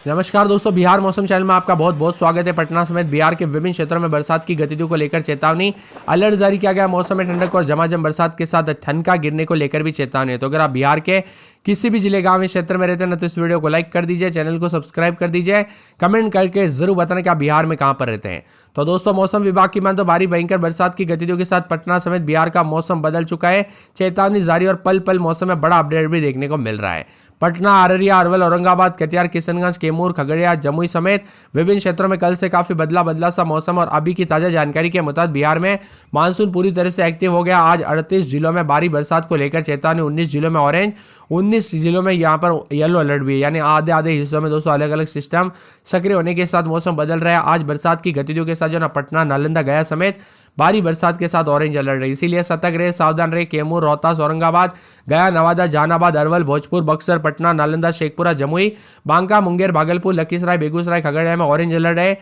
नमस्कार दोस्तों, बिहार मौसम चैनल में आपका बहुत बहुत स्वागत है। पटना समेत बिहार के विभिन्न क्षेत्रों में बरसात की गतिविधियों को लेकर चेतावनी, अलर्ट जारी किया गया। मौसम में ठंडक और झमाझम बरसात के साथ ठनका गिरने को लेकर भी चेतावनी है। तो अगर आप बिहार के किसी भी जिले गांव या क्षेत्र में रहते हैं ना, तो इस वीडियो को लाइक कर दीजिए, चैनल को सब्सक्राइब कर दीजिए, कमेंट करके जरूर बताना कि आप बिहार में कहां पर रहते हैं। तो दोस्तों, मौसम विभाग की मान तो भारी भयंकर बरसात की गतिविधियों के साथ पटना समेत बिहार का मौसम बदल चुका है। चेतावनी जारी और पल पल मौसम में बड़ा अपडेट भी देखने को मिल रहा है। पटना, अररिया, अरवल, औरंगाबाद, कटिहार, किशनगंज, कैमूर, खगड़िया, जमुई समेत विभिन्न क्षेत्रों में कल से काफी बदला सा मौसम और अभी की ताजा जानकारी के मुताबिक बिहार में मानसून पूरी तरह से एक्टिव हो गया। आज 38 जिलों में भारी बरसात को लेकर चेतावनी, 19 जिलों में ऑरेंज, 19 जिलों में यहाँ पर येलो अलर्ट भी है। यानी आधे आधे हिस्सों में दोस्तों अलग अलग सिस्टम सक्रिय होने के साथ मौसम बदल रहा है। आज बरसात की गतिविधियों के साथ जो ना पटना, नालंदा, गया समेत भारी बरसात के साथ ऑरेंज अलर्ट है। इसीलिए सतर्क रहे, सावधान रहे। कैमूर, रोहतास, औरंगाबाद, गया, नवादा, जहानाबाद, अरवल, भोजपुर, बक्सर, पटना, नालंदा, शेखपुरा, जमुई, बांका, मुंगेर, भागलपुर, लखीसराय, बेगूसराय, खगड़िया में ऑरेंज अलर्ट है।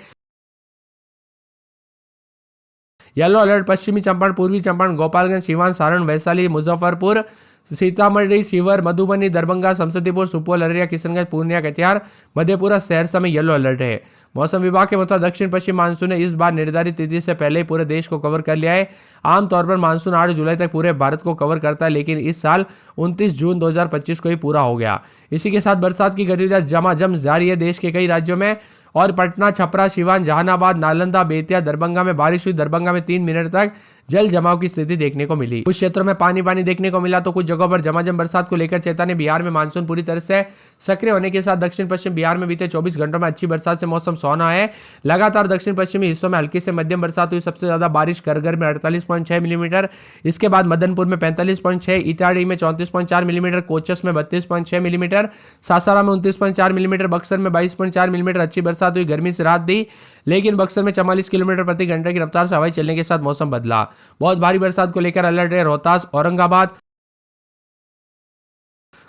येलो अलर्ट पश्चिमी चंपारण, पूर्वी चंपारण, गोपालगंज, सीवान, सारण, वैशाली, मुजफ्फरपुर, सीतामढ़ी, शिवहर, मधुबनी, दरभंगा, समस्तीपुर, सुपौल, अररिया, किशनगंज, पूर्णिया, कटिहार, मधेपुरा, सहरसा में येलो अलर्ट है। मौसम विभाग के मुताबिक दक्षिण पश्चिम मानसून ने इस बार निर्धारित तिथि से पहले ही पूरे देश को कवर कर लिया है। आमतौर पर मानसून 8 जुलाई तक पूरे भारत को कवर करता है, लेकिन इस साल 29 जून 2025 को ही पूरा हो गया। इसी के साथ बरसात की गतिविधियां झमाझम जारी है देश के कई राज्यों में। और पटना, छपरा, सिवान, जहानाबाद, नालंदा, बेतिया, दरभंगा में बारिश हुई। दरभंगा में 3 मिनट तक जल जमाव की स्थिति देखने को मिली। कुछ क्षेत्रों में पानी देखने को मिला, तो कुछ जगहों पर झमाझम बरसात को लेकर चेतावनी। बिहार में मानसून पूरी तरह से सक्रिय होने के साथ दक्षिण पश्चिम बिहार में बीते 24 घंटों में अच्छी बरसात से मौसम सुहाना है। लगातार दक्षिण पश्चिमी हिस्सों में हल्की से मध्यम बरसात हुई। सबसे ज्यादा बारिश करगर में 48.6 मिलीमीटर, इसके बाद मदनपुर में 45.6, इटाड़ी में 34.4 मिलीमीटर, कोचस में 32.6 मिलीमीटर, सासाराम में 29.4 मिलीमीटर, बक्सर में 22.4 मिलीमीटर अच्छी बरसात हुई। गर्मी से राहत दी, लेकिन बक्सर में 44 किलोमीटर प्रति घंटे की रफ्तार से हवाई चलने के साथ मौसम बदला। बहुत भारी बरसात को लेकर अलर्ट है। रोहतास, औरंगाबाद,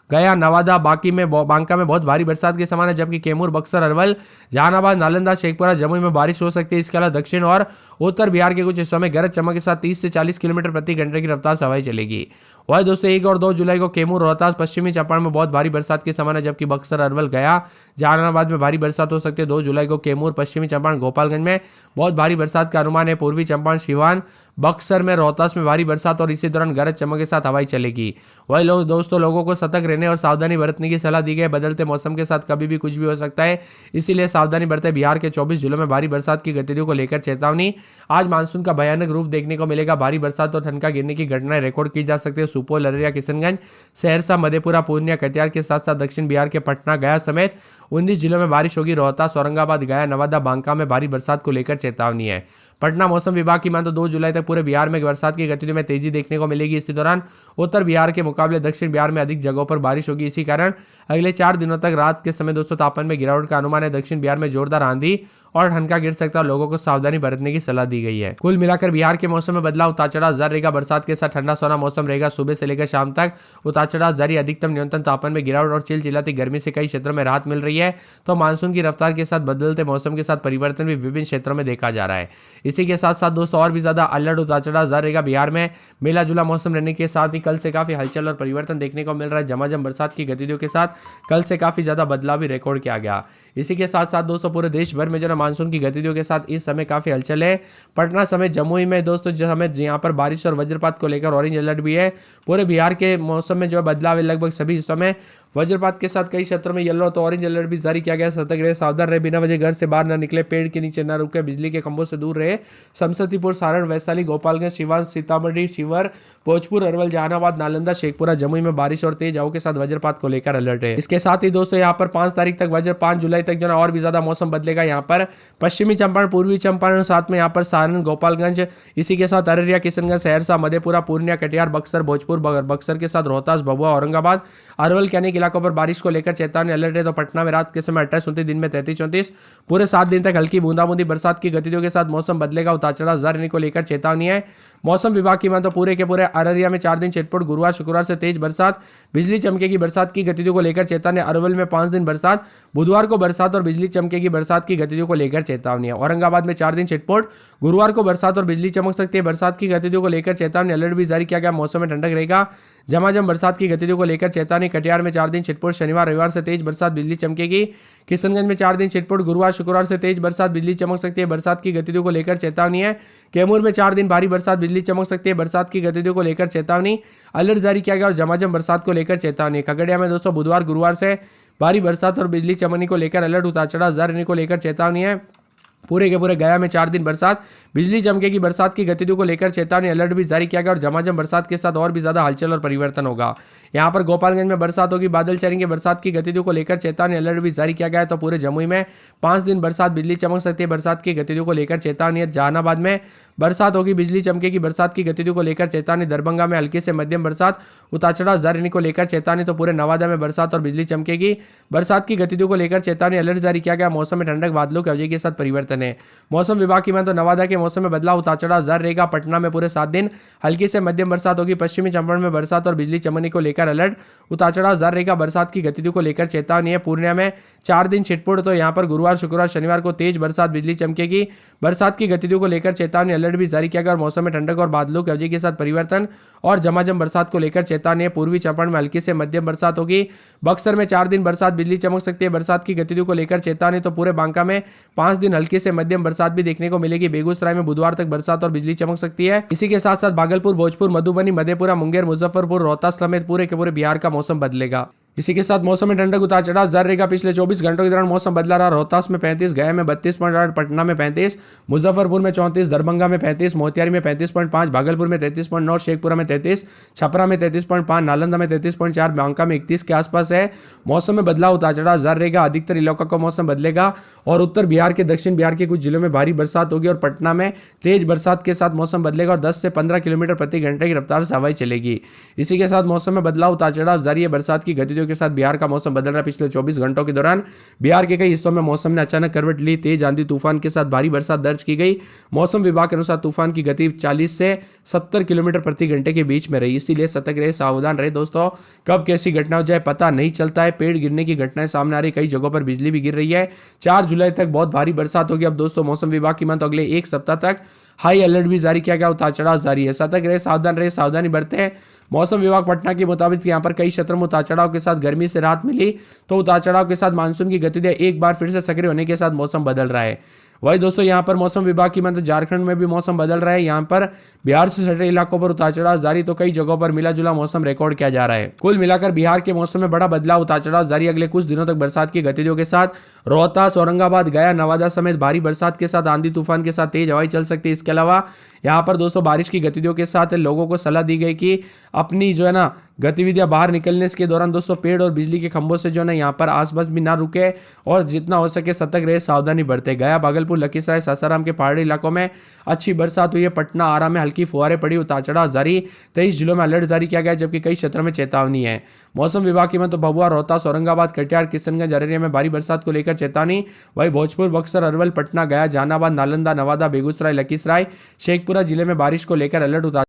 गया, नवादा, बांका में बहुत भारी बरसात के समान है, जबकि कैमूर, बक्सर, अरवल, जहानाबाद, नालंदा, शेखपुरा, जमुई में बारिश हो सकती है। इसके अलावा दक्षिण और उत्तर बिहार के कुछ हिस्सों में गरज चमक के साथ 30 से 40 किलोमीटर प्रति घंटे की रफ्तार से हवाई चलेगी। वही दोस्तों 1 और 2 जुलाई को कैमूर, रोहतास, पश्चिमी चंपारण में बहुत भारी बरसात के समान है, जबकि बक्सर, अरवल, गया, जहानाबाद में भारी बरसात हो सकती है। 2 जुलाई को कैमूर, पश्चिमी चंपारण, गोपालगंज में बहुत भारी बरसात का अनुमान है। पूर्वी चंपारण, सिवान, बक्सर में, रोहतास में भारी बरसात और इसी दौरान गरज चमक के साथ हवाई चलेगी। वही दोस्तों लोगों को सतर्क रहने और सावधानी बरतने की सलाह दी गई है। बदलते मौसम के साथ कभी भी कुछ भी हो सकता है, इसीलिए सावधानी बरतें। बिहार के 24 जिलों में भारी बरसात की गतिविधियों को लेकर चेतावनी। आज मानसून का भयानक रूप देखने को मिलेगा। भारी बरसात और ठनका गिरने की घटनाएं रिकॉर्ड की जा सकती है। सुपौल, अररिया, किशनगंज, सहरसा, मधेपुरा, पूर्णिया, कटिहार के साथ साथ दक्षिण बिहार के पटना, गया समेत 19 जिलों में बारिश होगी। रोहतास, औरंगाबाद, गया, नवादा, बांका में भारी बरसात को लेकर चेतावनी है। पटना मौसम विभाग की मान तो 2 जुलाई तक पूरे बिहार में बरसात की गतिविधियों में तेजी देखने को मिलेगी। इसी दौरान उत्तर बिहार के मुकाबले दक्षिण बिहार में अधिक जगहों पर बारिश होगी। इसी कारण अगले 4 दिनों तक रात के समय दोस्तों तापमान में गिरावट का अनुमान है। दक्षिण बिहार में जोरदार आंधी और ठनका गिर सकता है, लोगों को सावधानी बरतने की सलाह दी गई है। कुल मिलाकर बिहार के मौसम में बदलाव उतार चढ़ाव जारी रहेगा। बरसात के साथ ठंडा सोना मौसम रहेगा। सुबह से लेकर शाम तक उतार चढ़ाव जारी। अधिकतम न्यूनतम तापमान में गिरावट और चिलचिलाती गर्मी से कई क्षेत्रों में राहत मिल रही है। तो मानसून की रफ्तार के साथ बदलते मौसम के साथ परिवर्तन भी विभिन्न क्षेत्रों में देखा जा रहा है। इसी के साथ साथ दोस्तों और भी ज्यादा अलर्ट उतार चढ़ाव जारी रहेगा। बिहार में मेला जुला मौसम रहने के साथ ही कल से काफी हलचल और परिवर्तन देखने को मिल रहा है। झमाझम बरसात की गतिविधियों के साथ कल से काफी ज्यादा बदलाव भी रिकॉर्ड किया गया। इसी के साथ साथ दोस्तों पूरे देश भर में जो ना मानसून की गतिविधियों के साथ इस समय काफी हलचल है। पटना समेत जमुई में दोस्तों जो हमें यहाँ पर बारिश और वज्रपात को लेकर ऑरेंज अलर्ट भी है। पूरे बिहार के मौसम में जो बदलाव है, लगभग सभी हिस्सों में वज्रपात के साथ कई क्षेत्रों में येलो तो ऑरेंज अलर्ट भी जारी किया गया। सतर्क रहे, सावधान रहे, बिना वजह घर से बाहर न निकले, पेड़ के नीचे न रुके, बिजली के खंभों से दूर रहे। समस्तीपुर, सारण, वैशाली, गोपालगंज, सीवान, सीतामढ़ी, शिवहर, भोजपुर, अरवल, जहानाबाद, नालंदा, शेखपुरा, जमुई में बारिश और तेज हवाओं के साथ वज्रपात को लेकर अलर्ट है। इसके साथ ही दोस्तों यहाँ पर 5 तारीख तक 5 जुलाई तक जो ना और भी ज्यादा मौसम बदलेगा। यहाँ पर पश्चिमी चंपारण, पूर्वी चंपारण, साथ में यहाँ पर सारण, गोपालगंज, इसी के साथ अररिया, किशनगंज, सहरसा, मधेपुरा, पूर्णिया, कटिहार, बक्सर, भोजपुर, बक्सर के साथ रोहतास, भभुआ, औरंगाबाद, अरवल के अनेक इलाकों पर बारिश को लेकर चेतावनी अलर्ट है। तो पटना में रात के समय 28-29, दिन में 33-34, पूरे 7 दिन तक हल्की बूंदाबूंदी बरसात की गतिविधियों के साथ मौसम बदलेगा। उतार चढ़ाव जारी रहने को लेकर चेतावनी है। मौसम विभाग की मान तो पूरे के पूरे अररिया में 4 दिन छिटपुट, गुरुवार शुक्रवार से तेज बरसात, बिजली चमकेगी। बरसात की गतिविधियों को लेकर चेतावनी। अरवल में 5 दिन बरसात, बुधवार को बरसात और बिजली चमकेगी। बरसात की गतिविधियों को लेकर चेतावनी है। औरंगाबाद में 4 दिन छिटपुट, गुरुवार को बरसात और बिजली चमक सकती है। बरसात की गतिविधियों को लेकर चेतावनी अलर्ट भी जारी किया गया। मौसम में ठंडक रहेगा। झमाझम बरसात की गतिविधियों को लेकर चेतावनी। कटिहार में 4 दिन छिटपुट, शनिवार रविवार से तेज बरसात, बिजली चमकेगी। किशनगंज में 4 दिन छिटपुट, गुरुवार शुक्रवार से तेज बरसात, बिजली चमक सकती है। बरसात की गतिविधियों को लेकर चेतावनी है। कैमूर में 4 दिन भारी बरसात, बिजली चमक सकती है। बरसात की गतिविधियों को लेकर चेतावनी, अलर्ट जारी किया गया और झमाझम बरसात को लेकर चेतावनी। खगड़िया में दोस्तों बुधवार गुरुवार से भारी बरसात और बिजली चमकने को लेकर अलर्ट, उतार चढ़ाव जारी रहने को लेकर चेतावनी है। पूरे के पूरे गया में 4 दिन बरसात, बिजली चमकेगी। बरसात की गतिविधियों को लेकर चेतावनी, अलर्ट भी जारी किया गया और झमाझम बरसात के साथ और भी ज्यादा हलचल और परिवर्तन होगा। यहाँ पर गोपालगंज में बरसात होगी, बादल चढ़ेंगे। बरसात की गतिविधियों को लेकर चेतावनी, अलर्ट भी जारी किया गया है। तो पूरे जमुई में 5 दिन बरसात, बिजली चमक सकती है। बरसात की गतिविधियों को लेकर चेतावनी है। जहानाबाद में बरसात होगी, बिजली चमकेगी। बरसात की गतिविधियों को लेकर चेतावनी। दरभंगा में हल्की से मध्यम बरसात, उतार चढ़ाव जारी रहने को लेकर चेतावनी। तो पूरे नवादा में बरसात और बिजली चमकेगी। बरसात की गतिविधियों को लेकर चेतावनी, अलर्ट जारी किया गया। मौसम में ठंडक, बादलों की अवधि के साथ परिवर्तन है। मौसम विभाग की माने तो नवादा के मौसम में बदलाव, उतार चढ़ाव जारी रहेगा। पटना में पूरे 7 दिन हल्की से मध्यम बरसात होगी। पश्चिमी चंपारण में बरसात और बिजली चमकने को लेकर अलर्ट, उतार चढ़ाव जारी रहेगा। बरसात की गतिविधियों को लेकर चेतावनी है। पूर्णिया में 4 दिन छिटपुट, तो यहाँ पर गुरुवार शुक्रवार शनिवार को तेज बरसात, बिजली चमकेगी। बरसात की गतिविधियों को लेकर चेतावनी, अलर्ट भी जारी किया गया और मौसम में ठंडक और बादलों की अवधि के साथ परिवर्तन और झमाझम बरसात को लेकर चेतावनी है। पूर्वी चंपारण में हल्की से मध्यम बरसात होगी। बक्सर में 4 दिन बरसात, बिजली चमक सकती है। बरसात की गतिविधियों को लेकर चेतावनी। तो पूरे बांका में 5 दिन हल्की से मध्यम बरसात भी देखने को मिलेगी। बेगूसराय में बुधवार तक बरसात और बिजली चमक सकती है। इसी के साथ साथ भागलपुर, भोजपुर, मधुबनी, मधेपुरा, मुंगेर, मुजफ्फरपुर, रोहतास समेत पूरे के पूरे बिहार का मौसम बदलेगा। इसी के साथ मौसम में ठंडक, उतार चढ़ाव जारी रहेगा। पिछले 24 घंटों के दौरान मौसम बदला रहा। रोहतास में 35, गया में 32.8, पटना में 35, मुजफ्फरपुर में 34, दरभंगा में 35, मोतिहारी में 35.5, भागलपुर में 33.9, शेखपुरा में 33, छपरा में 33.5, नालंदा में 33.4, बांका में 31 के आसपास है। मौसम में बदलाव, उतार चढ़ाव जारी रहेगा। अधिकतर इलाकों का मौसम बदलेगा और उत्तर बिहार के, दक्षिण बिहार के कुछ जिलों में भारी बरसात होगी और पटना में तेज बरसात के साथ मौसम बदलेगा और 10 से 15 किलोमीटर प्रति घंटे की रफ्तार से हवाएं चलेगी। इसी के साथ मौसम में बदलाव, उतार चढ़ाव जारी है। बरसात की गतिविधियों के साथ बिहार का मौसम बदल रहा है। पिछले 24 घंटों के दौरान बिहार के कई हिस्सों में मौसम ने अचानक करवट ली। तेज आंधी तूफान के साथ भारी बरसात दर्ज की गई। मौसम विभाग के अनुसार तूफान की गति 40 से 70 किलोमीटर प्रति घंटे के बीच में रही। इसीलिए सतर्क रहे, सावधान रहे दोस्तों। कब कैसी घटना हो जाए पता नहीं चलता है। पेड़ गिरने की घटनाएं सामने आ रही, कई जगहों पर बिजली भी गिर रही है। 4 जुलाई तक बहुत भारी बरसात होगी। अब दोस्तों मौसम विभाग की माने तो अगले 1 सप्ताह तक हाई अलर्ट भी जारी किया गया। उतार चढ़ाव जारी है। सतर्क रहे, सावधान रहे, सावधानी बरतें। मौसम विभाग पटना के मुताबिक यहाँ पर कई क्षेत्रों में उतार चढ़ाव के साथ गर्मी से राहत मिली। तो उतार चढ़ाव के साथ मानसून की गतिविधियां एक बार फिर से सक्रिय होने के साथ मौसम बदल रहा है। वही दोस्तों यहाँ पर मौसम विभाग की माने झारखंड में भी मौसम बदल रहा है। यहाँ पर बिहार से सटे इलाकों पर उतार चढ़ाव जारी, तो कई जगहों पर मिला जुला मौसम रिकॉर्ड किया जा रहा है। कुल मिलाकर बिहार के मौसम में बड़ा बदलाव, उतार चढ़ाव जारी। अगले कुछ दिनों तक बरसात की गतिविधियों के साथ रोहतास, औरंगाबाद, गया, नवादा समेत भारी बरसात के साथ आंधी तूफान के साथ तेज हवाएं चल सकती है। इसके अलावा यहाँ पर दोस्तों बारिश की गतिविधियों के साथ लोगों को सलाह दी गई कि अपनी जो है ना गतिविधियां बाहर निकलने के दौरान दोस्तों पेड़ और बिजली के खंभों से जो है ना यहाँ पर आसपास भी ना रुके और जितना हो सके सतर्क रहे, सावधानी बरते। गया, भागलपुर, लखीसराय, सासाराम के पहाड़ी इलाकों में अच्छी बरसात हुई है। पटना, आरा में हल्की फुहारें पड़ी। उतार चढ़ाव जारी। 23 जिलों में अलर्ट जारी किया गया, जबकि कई क्षेत्रों में चेतावनी है। मौसम विभाग की माने तो भभुआ, रोहतास, औरंगाबाद, कटिहार, किशनगंज, अररिया में भारी बरसात को लेकर चेतावनी। वही भोजपुर, बक्सर, अरवल, पटना, गया, जहानाबाद, नालंदा, नवादा, बेगूसराय, लखीसराय, शेखपुरा जिले में बारिश को लेकर अलर्ट, उतार